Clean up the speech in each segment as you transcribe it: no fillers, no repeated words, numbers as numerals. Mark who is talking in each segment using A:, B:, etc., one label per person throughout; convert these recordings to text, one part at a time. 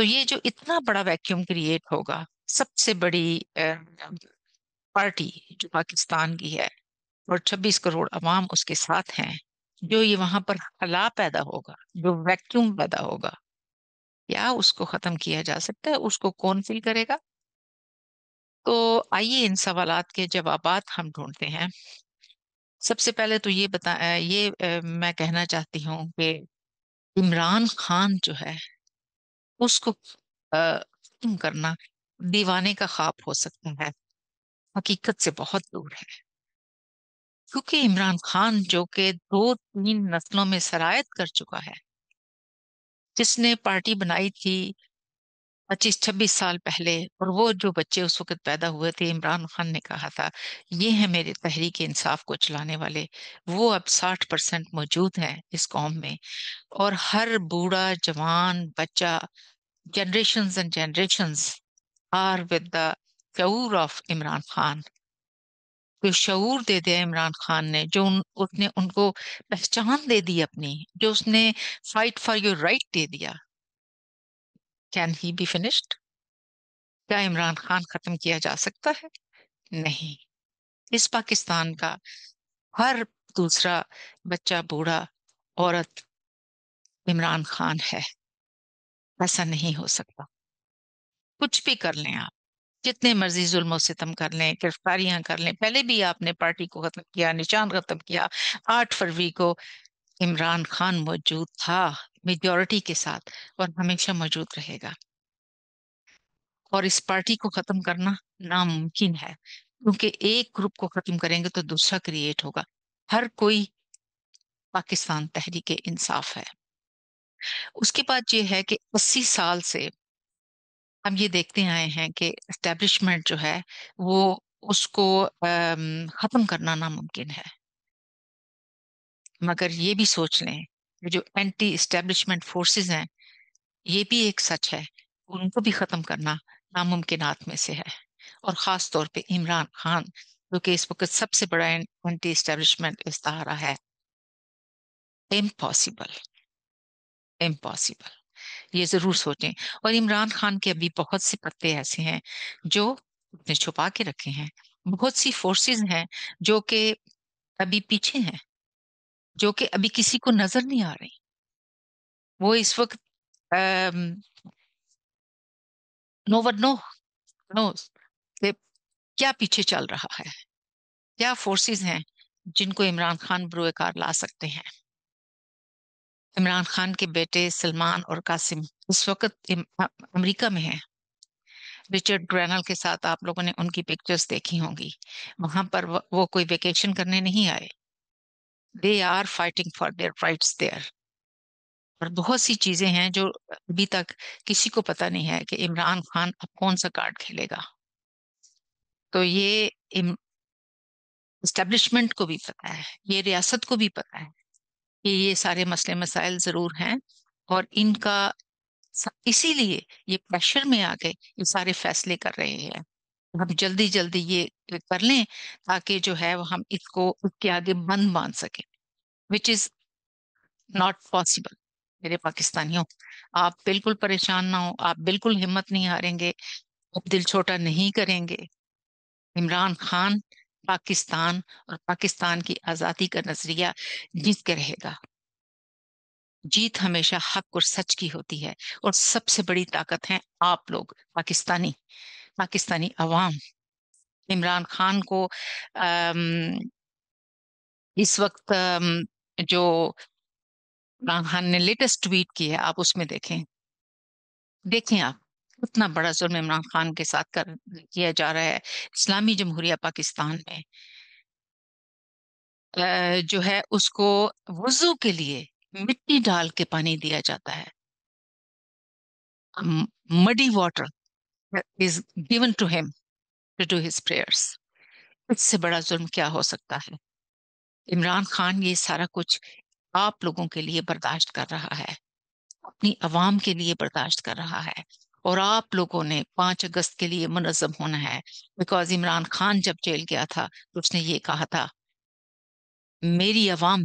A: تو یہ جو اتنا بڑا ویکیوم کریٹ ہوگا، سب سے بڑی پارٹی جو پاکستان کی ہے اور 26 کروڑ عوام اس کے ساتھ ہیں، جو یہ وہاں پر خلا پیدا ہوگا، جو ویکیوم پیدا ہوگا، کیا اس کو ختم کیا جا سکتا ہے؟ اس کو کون فل کرے گا؟ تو آئیے ان سوالات کے جوابات ہم ڈھونڈتے ہیں۔ سب سے پہلے تو میں کہنا چاہتی ہوں کہ عمران خان جو ہے اس کو ختم کرنا دیوانے کا خواب ہو سکتا ہے، حقیقت سے بہت دور ہے، کیونکہ عمران خان جو کہ 2-3 نسلوں میں سرایت کر چکا ہے، جس نے پارٹی بنائی تھی 25-26 سال پہلے، اور وہ جو بچے اس وقت پیدا ہوئے تھے، عمران خان نے کہا تھا یہ ہے میرے تحریک انصاف کو چلانے والے، وہ اب 60% موجود ہیں اس قوم میں، اور ہر بوڑھا جوان بچہ، generations and generations are with the شعور آف عمران خان، جو شعور دے دیا عمران خان نے، اس نے ان کو پہچان دے دی اپنی، جو اس نے فائٹ فار یور رائٹ دے دیا۔ Can he be finished? کیا عمران خان ختم کیا جا سکتا ہے؟ نہیں۔ اس پاکستان کا ہر دوسرا بچہ، بوڑھا، عورت عمران خان ہے، ایسا نہیں ہو سکتا۔ کچھ بھی کر لیں آپ، جتنے مرضی ظلم و ستم کر لیں، گرفتاریاں کر لیں، پہلے بھی آپ نے پارٹی کو ختم کیا، نشان ختم کیا، 8 فروری کو عمران خان موجود تھا میجورٹی کے ساتھ، اور ہمیشہ موجود رہے گا، اور اس پارٹی کو ختم کرنا ناممکن ہے، کیونکہ ایک گروپ کو ختم کریں گے تو دوسرا کریٹ ہوگا۔ ہر کوئی پاکستان تحریک انصاف ہے۔ اس کے بعد یہ ہے کہ 80 سال سے ہم یہ دیکھتے آئے ہیں کہ اسٹیبلشمنٹ جو ہے وہ اس کو ختم کرنا ناممکن ہے، مگر یہ بھی سوچ لیں کہ جو اینٹی اسٹیبلشمنٹ فورسز ہیں، یہ بھی ایک سچ ہے، ان کو بھی ختم کرنا ناممکنات میں سے ہے، اور خاص طور پہ عمران خان جو کہ اس وقت سب سے بڑا اینٹی اسٹیبلشمنٹ استعارہ ہے۔ امپاسبل، امپاسبل، یہ ضرور سوچیں۔ اور عمران خان کے ابھی بہت سے پتے ایسے ہیں جو نے چھپا کے رکھے ہیں، بہت سی فورسز ہیں جو کہ ابھی پیچھے ہیں، جو کہ ابھی کسی کو نظر نہیں آ رہی۔ وہ اس وقت نو ون نوز کہ کیا پیچھے چل رہا ہے، کیا فورسز ہیں جن کو عمران خان بروئے کار لا سکتے ہیں۔ عمران خان کے بیٹے سلمان اور قاسم اس وقت امریکہ میں ہیں، رچرڈ گرینل کے ساتھ آپ لوگوں نے ان کی پکچرز دیکھی ہوں گی، وہاں پر وہ کوئی ویکیشن کرنے نہیں آئے، they are fighting for their rights their. اور بہت سی چیزیں ہیں جو ابھی تک کسی کو پتہ نہیں ہے کہ عمران خان اب کون سا کارڈ کھیلے گا۔ تو یہ اسٹیبلشمنٹ کو بھی پتہ ہے، یہ ریاست کو بھی پتہ ہے کہ یہ سارے مسئلے مسائل ضرور ہیں، اور ان کا اسی لیے یہ پریشر میں آ کے یہ سارے فیصلے کر رہے ہیں، ہم جلدی جلدی یہ کر لیں تاکہ جو ہے وہ ہم اس کے آگے بند باندھ سکیں، وچ از ناٹ پاسبل۔ میرے پاکستانیوں، آپ بالکل پریشان نہ ہو، آپ بالکل ہمت نہیں ہاریں گے، آپ دل چھوٹا نہیں کریں گے۔ عمران خان پاکستان اور پاکستان کی آزادی کا نظریہ جیت کے رہے گا۔ جیت ہمیشہ حق اور سچ کی ہوتی ہے، اور سب سے بڑی طاقت ہے آپ لوگ، پاکستانی عوام۔ عمران خان کو اس وقت جو عمران خان نے لیٹسٹ ٹویٹ کی ہے، آپ اس میں دیکھیں آپ اتنا بڑا ظلم عمران خان کے ساتھ کیا جا رہا ہے۔ اسلامی جمہوریہ پاکستان میں جو ہے اس کو وضو کے لیے مٹی ڈال کے پانی دیا جاتا ہے، midi water is given to him to do his prayers۔ اس سے بڑا ظلم کیا ہو سکتا ہے؟ عمران خان یہ سارا کچھ آپ لوگوں کے لیے برداشت کر رہا ہے، اپنی عوام کے لیے برداشت کر رہا ہے، اور آپ لوگوں نے 5 اگست کے لیے منظم ہونا ہے، بیکاز عمران خان جب جیل گیا تھا تو اس نے یہ کہا تھا میری عوام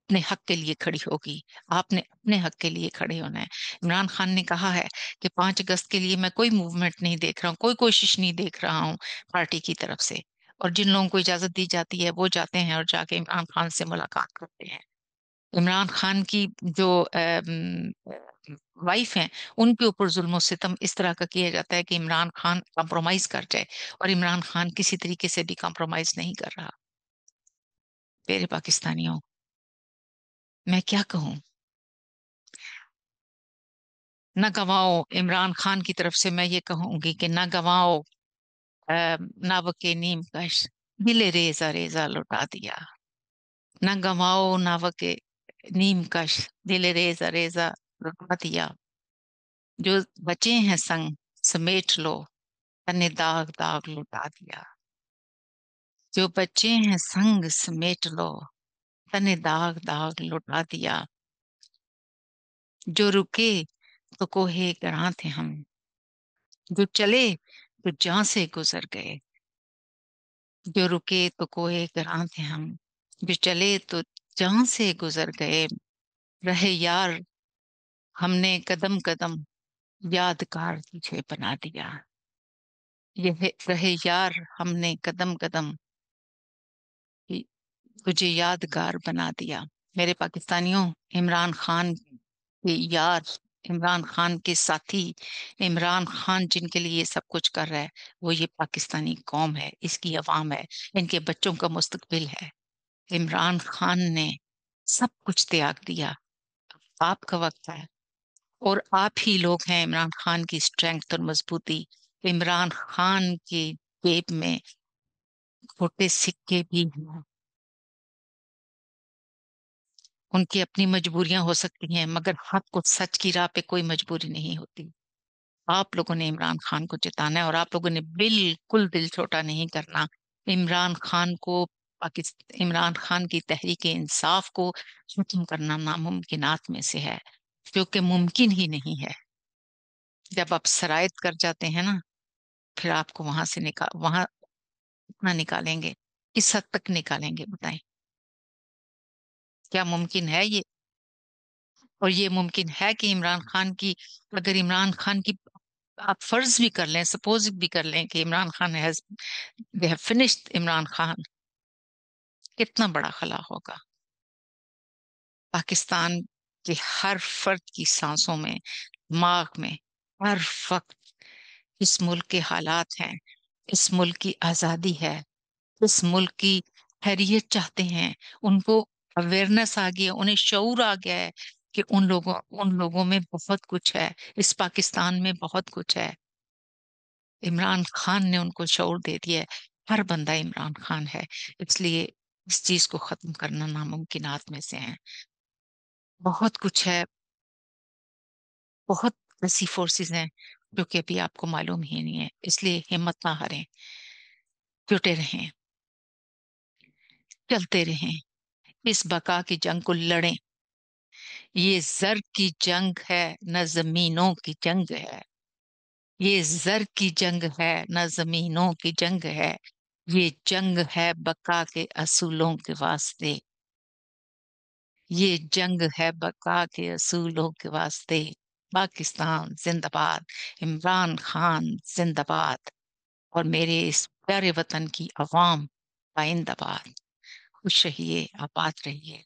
A: اپنے حق کے لیے کھڑی ہوگی. آپ نے اپنے حق کے لیے کھڑے ہونا ہے. عمران خان نے کہا ہے کہ 5 اگست کے لیے میں کوئی موومنٹ نہیں دیکھ رہا ہوں, کوئی کوشش نہیں دیکھ رہا ہوں پارٹی کی طرف سے. اور جن لوگوں کو اجازت دی جاتی ہے وہ جاتے ہیں اور جا کے عمران خان سے ملاقات کرتے ہیں. عمران خان کی جو وائف ہیں, ان کے اوپر ظلم و ستم اس طرح کا کیا جاتا ہے کہ عمران خان کمپرومائز کر جائے, اور عمران خان کسی طریقے سے بھی کمپرومائز نہیں کر رہا. میرے پاکستانیوں, میں کیا کہوں. نہ گواؤ, عمران خان کی طرف سے میں یہ کہوں گی کہ نہ گواؤ ناوک نیم کش, دل ریزہ ریزہ لٹا دیا. نہ گواؤ ناوک نیم کش, دل ریزہ ریزہ لٹا دیا. جو بچے ہیں سنگ سمیٹ لو, تن داغ داغ لٹا دیا. جو بچے ہیں سنگ سمیٹ لو, تن داغ داغ لٹا دیا. جو رکے تو کوہ گراں تھے ہم, جو چلے تو جاں سے گزر گئے. جو رکے تو کوہ گراں تھے ہم, جو چلے تو جاں سے گزر گئے. رہے یار ہم نے قدم قدم, یادگار تجھے بنا دیا. یہ رہے یار ہم نے قدم قدم, تجھے یادگار بنا دیا. میرے پاکستانیوں, عمران خان کے یار, عمران خان کے ساتھی, عمران خان جن کے لیے یہ سب کچھ کر رہا ہے, وہ یہ پاکستانی قوم ہے, اس کی عوام ہے, ان کے بچوں کا مستقبل ہے. عمران خان نے سب کچھ تیاگ دیا. آپ کا وقت ہے, اور آپ ہی لوگ ہیں عمران خان کی اسٹرینگتھ اور مضبوطی. عمران خان کی جیب میں کھوٹے سکے بھی ہیں. ان کی اپنی مجبوریاں ہو سکتی ہیں, مگر حق کو سچ کی راہ پہ کوئی مجبوری نہیں ہوتی. آپ لوگوں نے عمران خان کو جتانا ہے, اور آپ لوگوں نے بالکل دل چھوٹا نہیں کرنا. عمران خان کو عمران خان کی تحریک انصاف کو ختم کرنا ناممکنات میں سے ہے, جو کہ ممکن ہی نہیں ہے. جب آپ شرائط کر جاتے ہیں نا, پھر آپ کو وہاں سے وہاں اتنا نکالیں گے, کس حد تک نکالیں گے بتائیں. کیا ممکن ہے یہ؟ اور یہ ممکن ہے کہ عمران خان کی, اگر عمران خان کی آپ فرض بھی کر لیں, سپوز بھی کر لیں کہ Imran Khan they have finished Imran Khan, کتنا بڑا خلا ہوگا. پاکستان کے ہر فرد کی سانسوں میں, دماغ میں, ہر وقت اس ملک کے حالات ہیں, اس ملک کی آزادی ہے, اس ملک کی خیریت چاہتے ہیں. ان کو اویئرنیس آ گئی ہے, انہیں شعور آ گیا ہے کہ ان لوگوں میں بہت کچھ ہے, اس پاکستان میں بہت کچھ ہے. عمران خان نے ان کو شعور دے دیا ہے. ہر بندہ عمران خان ہے, اس لیے اس چیز کو ختم کرنا ناممکنات میں سے ہے. بہت کچھ ہے, بہت ایسی فورسز ہیں جو کہ ابھی آپ کو معلوم ہی نہیں ہے. اس لیے ہمت نہ ہاریں, جٹے رہیں, چلتے رہیں, اس بقا کی جنگ کو لڑیں. یہ زر کی جنگ ہے نہ زمینوں کی جنگ ہے. یہ زر کی جنگ ہے نہ زمینوں کی جنگ ہے. یہ جنگ ہے بقا کے اصولوں کے واسطے. یہ جنگ ہے بقا کے اصولوں کے واسطے. پاکستان زندہ باد, عمران خان زندہ باد, اور میرے اس پیارے وطن کی عوام آئندہ باد. خوش رہیے, آباد رہیے.